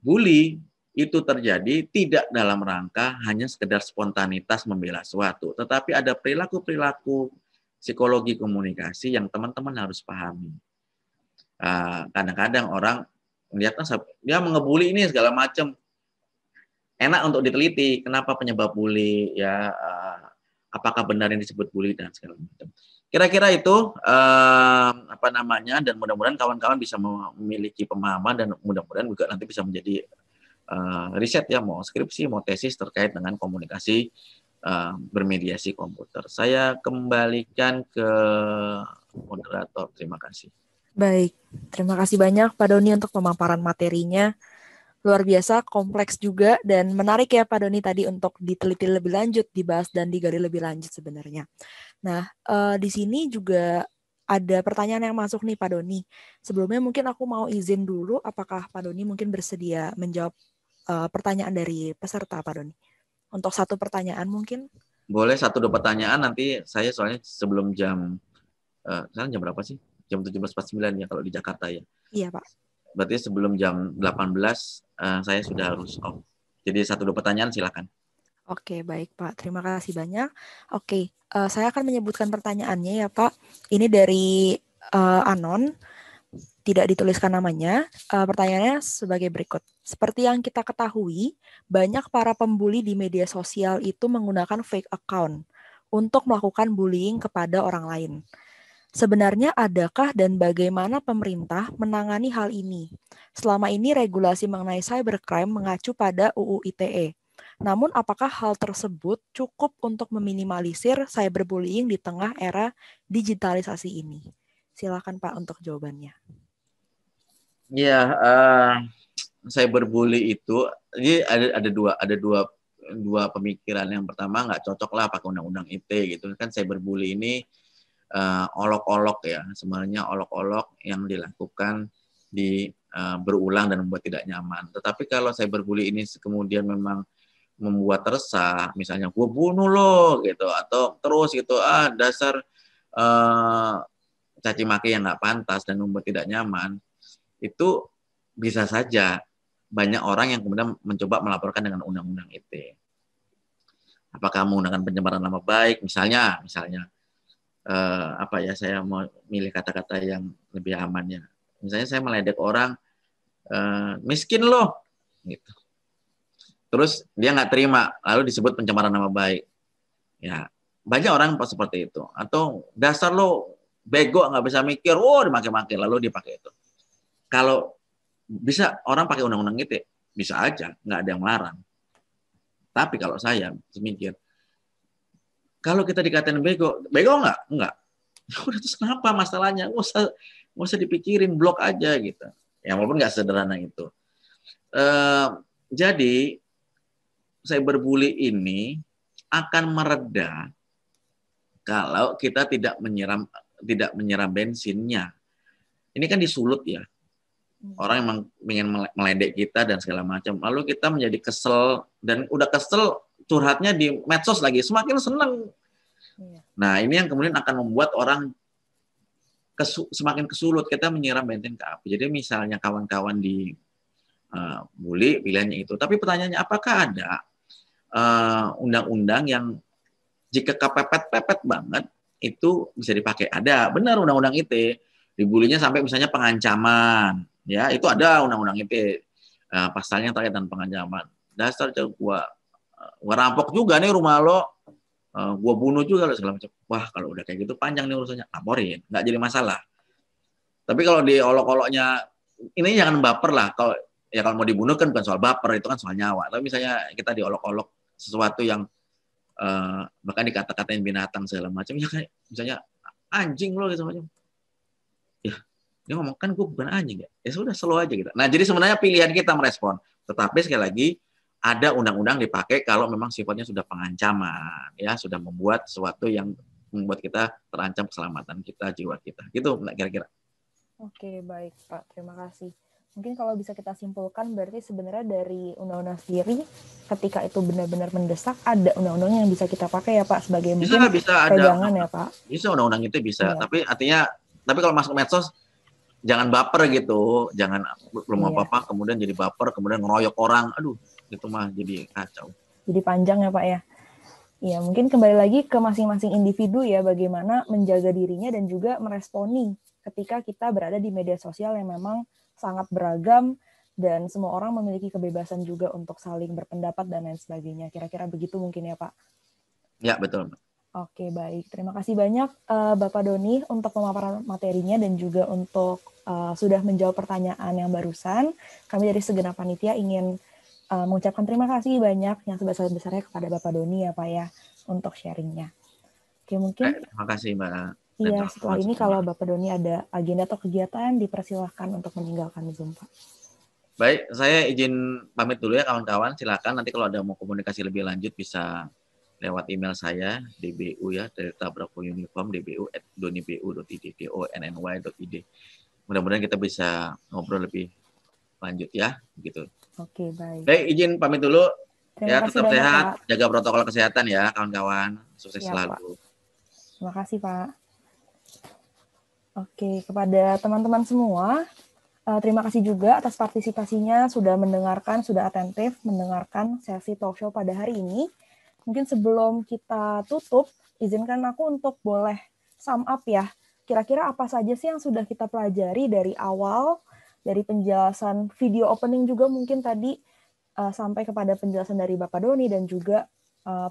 bully itu terjadi tidak dalam rangka hanya sekedar spontanitas membela suatu, tetapi ada perilaku-perilaku psikologi komunikasi yang teman-teman harus pahami. Kadang-kadang orang melihat dia mengebully ini segala macam, enak untuk diteliti kenapa penyebab bully, ya, apakah benar yang disebut bully dan segala macam. Kira-kira itu dan mudah-mudahan kawan-kawan bisa memiliki pemahaman, dan mudah-mudahan juga nanti bisa menjadi riset, ya, mau skripsi, mau tesis terkait dengan komunikasi bermediasi komputer. Saya kembalikan ke moderator. Terima kasih. Baik, terima kasih banyak Pak Doni untuk pemaparan materinya. Luar biasa, kompleks juga, dan menarik ya Pak Doni tadi untuk diteliti lebih lanjut, dibahas dan digali lebih lanjut sebenarnya. Nah, di sini juga ada pertanyaan yang masuk nih Pak Doni. Sebelumnya mungkin aku mau izin dulu, apakah Pak Doni mungkin bersedia menjawab pertanyaan dari peserta Pak Doni? Untuk satu pertanyaan mungkin? Boleh 1-2 pertanyaan, nanti saya soalnya sebelum sekarang jam berapa sih? Jam 17.49 ya kalau di Jakarta, ya. Iya Pak. Berarti sebelum jam 18 saya sudah harus off. Jadi 1-2 pertanyaan silakan. Oke, baik Pak. Terima kasih banyak. Oke, saya akan menyebutkan pertanyaannya ya Pak. Ini dari Anon, tidak dituliskan namanya. Pertanyaannya sebagai berikut. Seperti yang kita ketahui, banyak para pembuli di media sosial itu menggunakan fake account untuk melakukan bullying kepada orang lain. Sebenarnya adakah dan bagaimana pemerintah menangani hal ini? Selama ini regulasi mengenai cybercrime mengacu pada UU ITE. Namun apakah hal tersebut cukup untuk meminimalisir cyberbullying di tengah era digitalisasi ini? Silakan Pak untuk jawabannya. Ya, cyberbully itu, jadi ada dua pemikiran. Yang pertama, nggak cocok lah pakai undang-undang ITE gitu kan. Cyberbully ini olok-olok, ya, sebenarnya olok-olok yang dilakukan berulang dan membuat tidak nyaman. Tetapi kalau cyberbully ini kemudian memang membuat resah, misalnya gue bunuh lo gitu, atau terus gitu, dasar caci maki yang nggak pantas dan membuat tidak nyaman, itu bisa saja banyak orang yang kemudian mencoba melaporkan dengan undang-undang ITE. Apakah menggunakan pencemaran nama baik, misalnya saya mau milih kata-kata yang lebih amannya. Misalnya saya meledek orang, miskin loh, gitu. Terus dia nggak terima, lalu disebut pencemaran nama baik. Ya, banyak orang seperti itu. Atau dasar lo bego nggak bisa mikir, dimaki-maki lalu dipakai itu. Kalau bisa orang pakai undang-undang ITE, bisa aja, nggak ada yang melarang. Tapi kalau saya mikir, kalau kita dikatain bego nggak? Enggak. Udah terus kenapa masalahnya? Nggak usah dipikirin, blok aja gitu. Ya walaupun nggak sederhana itu. Jadi cyberbully ini akan mereda kalau kita tidak menyiram bensinnya. Ini kan disulut ya. Orang emang ingin meledek kita dan segala macam. Lalu kita menjadi kesel dan udah kesel curhatnya di medsos lagi, semakin senang. Nah, ini yang kemudian akan membuat orang semakin kesulut. Kita menyiram bensin ke api. Jadi misalnya kawan-kawan di bully pilihannya itu. Tapi pertanyaannya, apakah ada undang-undang yang jika kepepet-pepet banget itu bisa dipakai? Ada, benar undang-undang ITE. Dibulinya sampai misalnya pengancaman. Ya, itu ada undang-undang ITE. Pasalnya terkait dengan pengancaman. Dasar gua rampok juga nih rumah lo. Gua bunuh juga lo segala macam. Wah, kalau udah kayak gitu panjang nih urusannya. Laporin, nggak jadi masalah. Tapi kalau diolok-oloknya, ini jangan baper lah. Kalau mau dibunuh kan bukan soal baper, itu kan soal nyawa. Tapi misalnya kita diolok-olok sesuatu yang bahkan dikata-katain binatang segala macam, ya kayak misalnya anjing lo gitu macam. Ya, dia ngomong kan gue bukan anjing ya. Ya sudah slow aja gitu. Nah, jadi sebenarnya pilihan kita merespon. Tetapi sekali lagi ada undang-undang dipakai kalau memang sifatnya sudah pengancaman, ya sudah membuat sesuatu yang membuat kita terancam keselamatan kita, jiwa kita. Gitu kira-kira. Oke, baik Pak. Terima kasih. Mungkin kalau bisa kita simpulkan berarti sebenarnya dari undang-undang sendiri ketika itu benar-benar mendesak ada undang-undang yang bisa kita pakai ya Pak sebagai mungkin pegangan ya Pak. Bisa undang-undang itu bisa, iya. Tapi kalau masuk medsos jangan baper gitu, jangan belum apa-apa kemudian jadi baper, kemudian ngeroyok orang, aduh itu mah jadi kacau. Jadi panjang ya Pak ya. Iya, mungkin kembali lagi ke masing-masing individu ya bagaimana menjaga dirinya dan juga meresponi ketika kita berada di media sosial yang memang sangat beragam dan semua orang memiliki kebebasan juga untuk saling berpendapat dan lain sebagainya. Kira-kira begitu mungkin ya Pak? Ya, betul. Oke, baik. Terima kasih banyak Bapak Doni untuk pemaparan materinya dan juga untuk sudah menjawab pertanyaan yang barusan. Kami dari segenap panitia ingin mengucapkan terima kasih banyak yang sebesar-besarnya kepada Bapak Doni ya Pak ya untuk sharingnya. Oke, mungkin. Terima kasih Mbak. Iya, setelah ini kalau Bapak Doni ada agenda atau kegiatan, dipersilahkan untuk meninggalkan Zoom, Pak. Baik, saya izin pamit dulu ya kawan-kawan. Silakan nanti kalau ada mau komunikasi lebih lanjut bisa lewat email saya, dbu ya, Delta Bravo Uniform, dbu@donibu.id, donny.id. Mudah-mudahan kita bisa ngobrol lebih lanjut ya, begitu. Oke, baik. Baik, izin pamit dulu. Terima ya, tetap sehat, Pak. jaga protokol kesehatan ya kawan-kawan. Sukses selalu. Pak. Terima kasih, Pak. Oke, kepada teman-teman semua, terima kasih juga atas partisipasinya, sudah mendengarkan, sudah atentif mendengarkan sesi talk show pada hari ini. Mungkin sebelum kita tutup, izinkan aku untuk boleh sum up ya. Kira-kira apa saja sih yang sudah kita pelajari dari awal, dari penjelasan video opening juga mungkin tadi, sampai kepada penjelasan dari Bapak Doni dan juga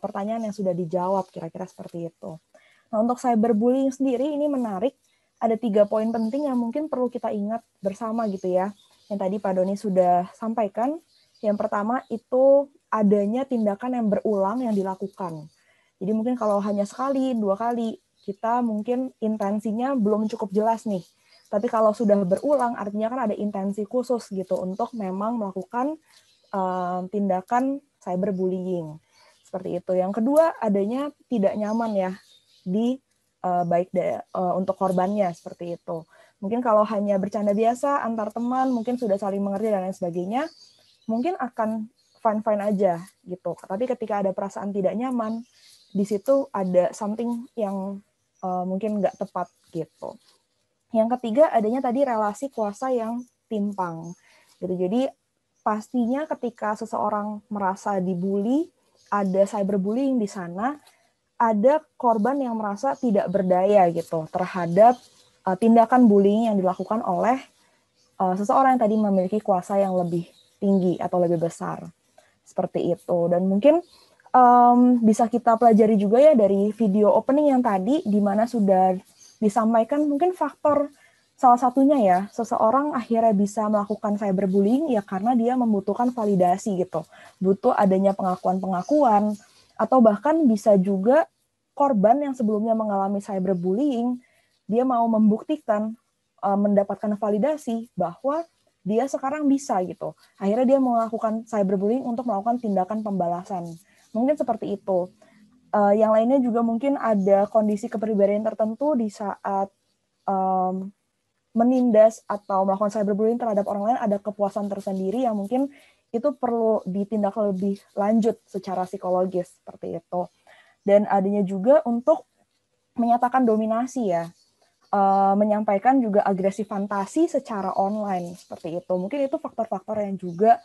pertanyaan yang sudah dijawab, kira-kira seperti itu. Nah, untuk cyberbullying sendiri ini menarik. Ada 3 poin penting yang mungkin perlu kita ingat bersama gitu ya. Yang tadi Pak Doni sudah sampaikan. Yang pertama itu adanya tindakan yang berulang yang dilakukan. Jadi mungkin kalau hanya sekali, 2 kali, kita mungkin intensinya belum cukup jelas nih. Tapi kalau sudah berulang, artinya kan ada intensi khusus gitu untuk memang melakukan tindakan cyberbullying. Seperti itu. Yang kedua, adanya tidak nyaman ya di baik untuk korbannya seperti itu. Mungkin kalau hanya bercanda biasa antar teman, mungkin sudah saling mengerti dan lain sebagainya, mungkin akan fine-fine aja gitu. Tapi ketika ada perasaan tidak nyaman, di situ ada something yang mungkin nggak tepat gitu. Yang ketiga adanya tadi relasi kuasa yang timpang. Gitu. Jadi pastinya ketika seseorang merasa dibully, ada cyberbullying di sana, ada korban yang merasa tidak berdaya gitu terhadap tindakan bullying yang dilakukan oleh seseorang yang tadi memiliki kuasa yang lebih tinggi atau lebih besar. Seperti itu. Dan mungkin bisa kita pelajari juga ya dari video opening yang tadi, di mana sudah disampaikan mungkin faktor salah satunya ya, seseorang akhirnya bisa melakukan cyberbullying ya karena dia membutuhkan validasi gitu. Butuh adanya pengakuan-pengakuan, atau bahkan bisa juga korban yang sebelumnya mengalami cyberbullying, dia mau membuktikan, mendapatkan validasi bahwa dia sekarang bisa gitu. Akhirnya dia melakukan cyberbullying untuk melakukan tindakan pembalasan. Mungkin seperti itu. Yang lainnya juga mungkin ada kondisi kepribadian tertentu di saat menindas atau melakukan cyberbullying terhadap orang lain, ada kepuasan tersendiri yang mungkin itu perlu ditindak lebih lanjut secara psikologis seperti itu. Dan adanya juga untuk menyatakan dominasi ya, menyampaikan juga agresi fantasi secara online seperti itu. Mungkin itu faktor-faktor yang juga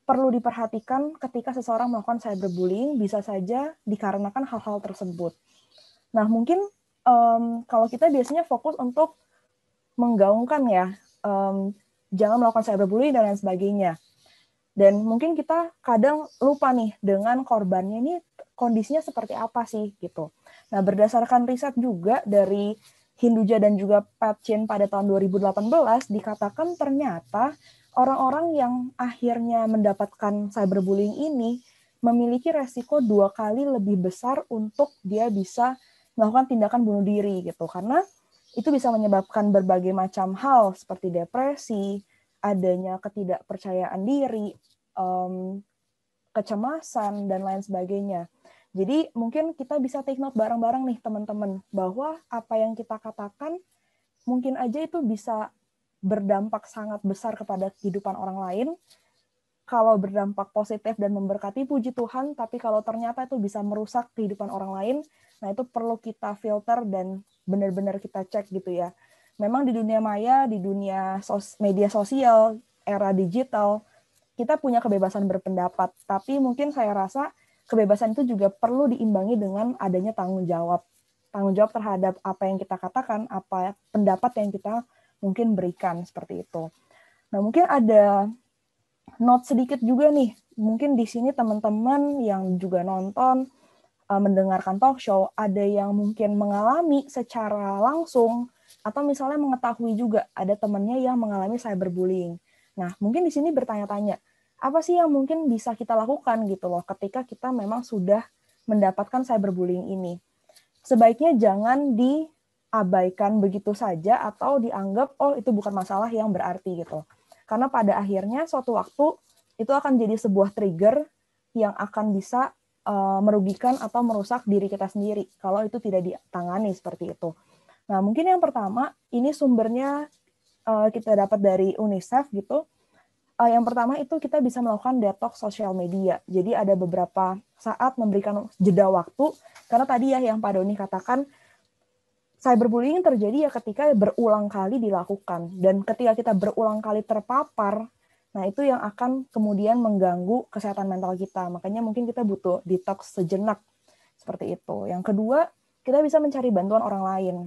perlu diperhatikan ketika seseorang melakukan cyberbullying, bisa saja dikarenakan hal-hal tersebut. Nah, mungkin kalau kita biasanya fokus untuk menggaungkan ya, jangan melakukan cyberbullying dan lain sebagainya. Dan mungkin kita kadang lupa nih dengan korbannya ini kondisinya seperti apa sih gitu. Nah, berdasarkan riset juga dari Hinduja dan juga Pat Chin pada tahun 2018 dikatakan ternyata orang-orang yang akhirnya mendapatkan cyberbullying ini memiliki resiko 2 kali lebih besar untuk dia bisa melakukan tindakan bunuh diri gitu. Karena itu bisa menyebabkan berbagai macam hal seperti depresi, adanya ketidakpercayaan diri, kecemasan, dan lain sebagainya. Jadi mungkin kita bisa take note bareng-bareng nih teman-teman, bahwa apa yang kita katakan mungkin aja itu bisa berdampak sangat besar kepada kehidupan orang lain. Kalau berdampak positif dan memberkati, puji Tuhan, tapi kalau ternyata itu bisa merusak kehidupan orang lain, nah itu perlu kita filter dan benar-benar kita cek gitu ya. Memang di dunia maya, di dunia media sosial, era digital, kita punya kebebasan berpendapat, tapi mungkin saya rasa kebebasan itu juga perlu diimbangi dengan adanya tanggung jawab. Tanggung jawab terhadap apa yang kita katakan, apa pendapat yang kita mungkin berikan, seperti itu. Nah, mungkin ada note sedikit juga nih, mungkin di sini teman-teman yang juga nonton, mendengarkan talk show, ada yang mungkin mengalami secara langsung, atau misalnya mengetahui juga ada temannya yang mengalami cyberbullying. Nah, mungkin di sini bertanya-tanya, apa sih yang mungkin bisa kita lakukan gitu loh ketika kita memang sudah mendapatkan cyberbullying ini. Sebaiknya jangan diabaikan begitu saja atau dianggap, oh itu bukan masalah yang berarti gitu. Karena pada akhirnya suatu waktu itu akan jadi sebuah trigger yang akan bisa merugikan atau merusak diri kita sendiri kalau itu tidak ditangani seperti itu. Nah, mungkin yang pertama, ini sumbernya kita dapat dari UNICEF gitu. Yang pertama itu kita bisa melakukan detox sosial media. Jadi ada beberapa saat memberikan jeda waktu, karena tadi ya yang Pak Doni katakan, cyberbullying terjadi ya ketika berulang kali dilakukan. Dan ketika kita berulang kali terpapar, nah itu yang akan kemudian mengganggu kesehatan mental kita. Makanya mungkin kita butuh detox sejenak, seperti itu. Yang kedua, kita bisa mencari bantuan orang lain.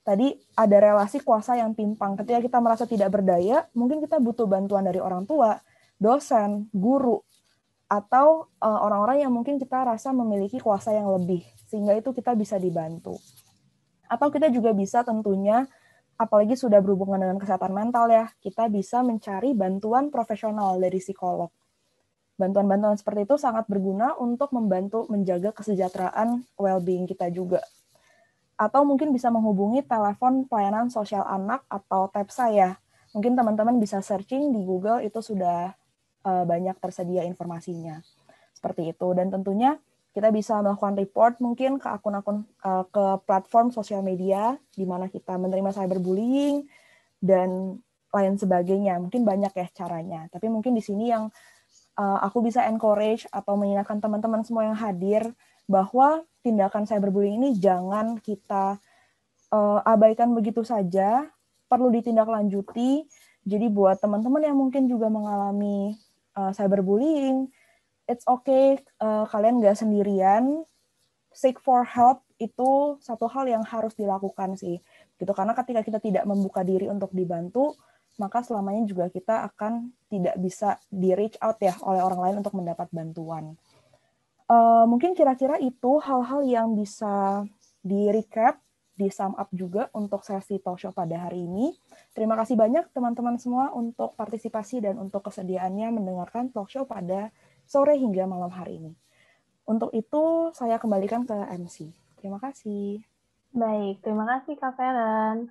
Tadi ada relasi kuasa yang timpang. Ketika kita merasa tidak berdaya, mungkin kita butuh bantuan dari orang tua, dosen, guru, atau orang-orang yang mungkin kita rasa memiliki kuasa yang lebih, sehingga itu kita bisa dibantu. Atau kita juga bisa tentunya, apalagi sudah berhubungan dengan kesehatan mental ya, kita bisa mencari bantuan profesional dari psikolog. Bantuan-bantuan seperti itu sangat berguna untuk membantu menjaga kesejahteraan well-being kita juga. Atau mungkin bisa menghubungi telepon pelayanan sosial anak atau TEPSA ya. Mungkin teman-teman bisa searching di Google, itu sudah banyak tersedia informasinya. Seperti itu. Dan tentunya kita bisa melakukan report mungkin ke akun-akun, ke platform sosial media, di mana kita menerima cyberbullying, dan lain sebagainya. Mungkin banyak ya caranya. Tapi mungkin di sini yang aku bisa encourage atau mengingatkan teman-teman semua yang hadir, bahwa tindakan cyberbullying ini jangan kita abaikan begitu saja, perlu ditindaklanjuti. Jadi buat teman-teman yang mungkin juga mengalami cyberbullying, it's okay, kalian nggak sendirian. Seek for help itu satu hal yang harus dilakukan sih. Gitu, karena ketika kita tidak membuka diri untuk dibantu, maka selamanya juga kita akan tidak bisa di reach out ya oleh orang lain untuk mendapat bantuan. Mungkin kira-kira itu hal-hal yang bisa di-recap, di-sum up juga untuk sesi talk show pada hari ini. Terima kasih banyak teman-teman semua untuk partisipasi dan untuk kesediaannya mendengarkan talk show pada sore hingga malam hari ini. Untuk itu, saya kembalikan ke MC. Terima kasih. Baik, terima kasih Kak Feren.